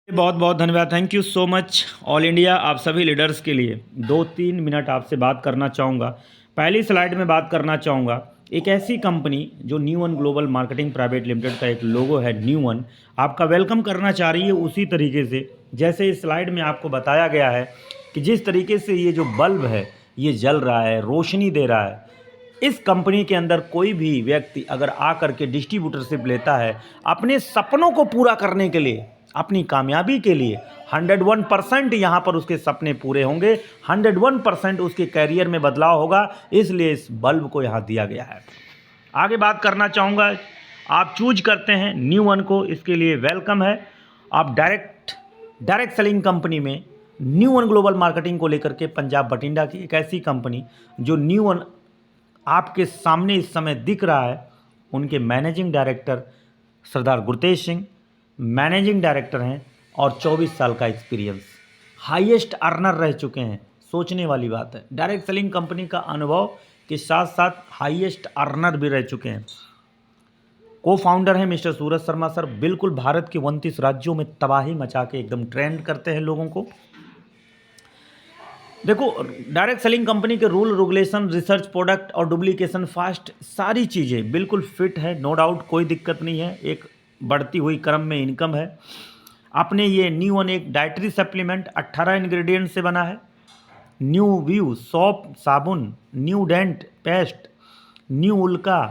बहुत बहुत धन्यवाद। Thank you so much all India आप सभी लीडर्स के लिए। 2-3 मिनट आपसे बात करना चाहूँगा। पहली स्लाइड में बात करना चाहूँगा एक ऐसी कंपनी जो new one global marketing private limited का एक लोगो है न्यू वन, आपका वेलकम करना चाह रही है उसी तरीके से जैसे इस स्लाइड में आपको बताया गया है कि जिस तरीके से ये जो बल्ब है ये जल रहा है, रोशनी दे रहा है। इस कंपनी के अंदर कोई भी व्यक्ति अगर आ करके डिस्ट्रीब्यूटरशिप लेता है अपने सपनों को पूरा करने के लिए, अपनी कामयाबी के लिए, 101% यहाँ पर उसके सपने पूरे होंगे, 101% उसके कैरियर में बदलाव होगा। इसलिए इस बल्ब को यहाँ दिया गया है। आगे बात करना चाहूँगा, आप चूज करते हैं न्यू वन को, इसके लिए वेलकम है। आप डायरेक्ट सेलिंग कंपनी में न्यू वन ग्लोबल मार्केटिंग को लेकर के पंजाब बठिंडा की एक ऐसी कंपनी जो न्यू वन आपके सामने इस समय दिख रहा है, उनके मैनेजिंग डायरेक्टर सरदार गुरतेज सिंह मैनेजिंग डायरेक्टर हैं और 24 साल का एक्सपीरियंस, हाईएस्ट अर्नर रह चुके हैं। सोचने वाली बात है, डायरेक्ट सेलिंग कंपनी का अनुभव के साथ साथ हाईएस्ट अर्नर भी रह चुके हैं। को फाउंडर हैं मिस्टर सूरज शर्मा सर, बिल्कुल भारत के 29 राज्यों में तबाही मचा के एकदम ट्रेंड करते हैं लोगों को। देखो, डायरेक्ट सेलिंग कंपनी के रूल रेगुलेशन, रिसर्च, प्रोडक्ट और डुप्लीकेशन फास्ट, सारी चीज़ें बिल्कुल फिट है, नो डाउट, कोई दिक्कत नहीं है। एक बढ़ती हुई क्रम में इनकम है। आपने ये न्यू वन एक डाइटरी सप्लीमेंट 18 इंग्रेडिएंट से बना है। न्यू व्यू सोप साबुन, न्यू डेंट पेस्ट, न्यू उल्का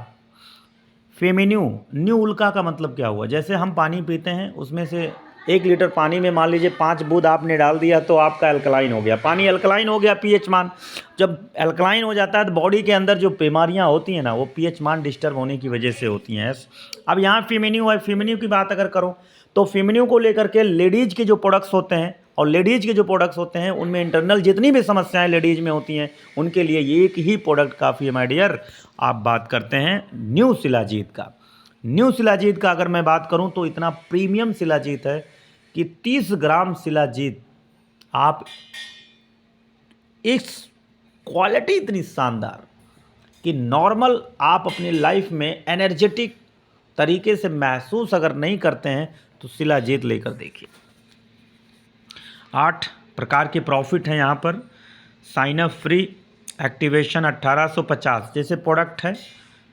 फेमिन्यू। न्यू उल्का का मतलब क्या हुआ, जैसे हम पानी पीते हैं उसमें से 1 लीटर पानी में मान लीजिए 5 बूंद आपने डाल दिया तो आपका अल्कलाइन हो गया, पानी अल्कलाइन हो गया, पीएच मान जब अल्कलाइन हो जाता है तो बॉडी के अंदर जो बीमारियां होती हैं ना वो पीएच मान डिस्टर्ब होने की वजह से होती हैं। अब यहाँ फेमिन्यू है, फेमिन्यू की बात अगर करो तो फेमिन्यू को लेकर के लेडीज़ के जो प्रोडक्ट्स होते हैं और लेडीज़ के जो प्रोडक्ट्स होते हैं उनमें इंटरनल जितनी भी समस्याएं लेडीज़ में होती हैं उनके लिए एक ही प्रोडक्ट काफ़ी है माय डियर। आप बात करते हैं न्यू शिलाजीत का। न्यू शिलाजीत का अगर मैं बात करूं तो इतना प्रीमियम शिलाजीत है कि 30 ग्राम शिलाजीत आप, इस क्वालिटी इतनी शानदार कि नॉर्मल आप अपनी लाइफ में एनर्जेटिक तरीके से महसूस अगर नहीं करते हैं तो शिलाजीत लेकर देखिए। 8 प्रकार के प्रॉफिट हैं यहाँ पर। साइन अप फ्री, एक्टिवेशन 1850 जैसे प्रोडक्ट है।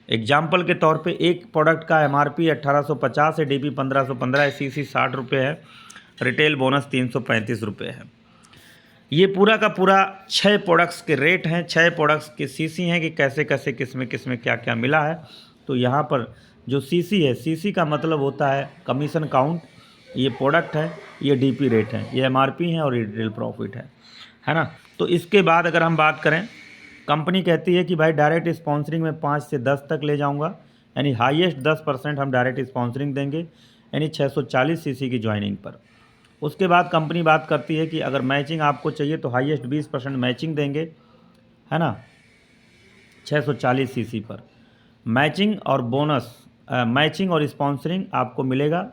एग्जाम्पल के तौर पे एक प्रोडक्ट का एमआरपी 1850 है, डीपी 1515 है, सीसी 60 रुपये है, रिटेल बोनस 335 रुपये है। ये पूरा का पूरा 6 प्रोडक्ट्स के रेट हैं, 6 प्रोडक्ट्स के सीसी हैं कि कैसे कैसे किसमें क्या क्या मिला है। तो यहाँ पर जो सीसी है, सीसी का मतलब होता है कमीशन काउंट, ये प्रोडक्ट है, ये डीपी रेट है, ये एमआरपी है और ये रिटेल प्रॉफिट है ना। तो इसके बाद अगर हम बात करें, कंपनी कहती है कि भाई डायरेक्ट स्पॉन्सरिंग में 5 से 10 तक ले जाऊंगा, यानी हाईएस्ट 10% हम डायरेक्ट स्पॉन्सरिंग देंगे, यानी 640 सीसी की ज्वाइनिंग पर। उसके बाद कंपनी बात करती है कि अगर मैचिंग आपको चाहिए तो हाईएस्ट 20% मैचिंग देंगे, है ना, 640 सीसी पर। मैचिंग और बोनस, मैचिंग और स्पॉन्सरिंग आपको मिलेगा,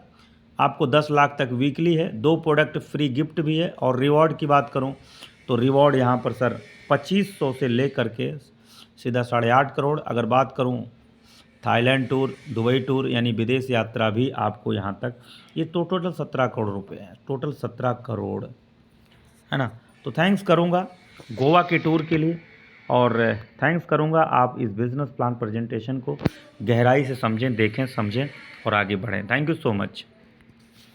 आपको 10 लाख तक वीकली है, 2 प्रोडक्ट फ्री गिफ्ट भी है। और रिवॉर्ड की बात करूं तो रिवॉर्ड यहाँ पर सर 2500 से ले करके सीधा 8.5 करोड़। अगर बात करूं थाईलैंड टूर, दुबई टूर यानी विदेश यात्रा भी आपको यहाँ तक, ये तो टोटल 17 करोड़ रुपए हैं, टोटल 17 करोड़, है ना। तो थैंक्स करूँगा गोवा के टूर के लिए और थैंक्स करूँगा आप इस बिज़नेस प्लान प्रेजेंटेशन को गहराई से समझें, देखें, समझें और आगे बढ़ें। Thank you so much.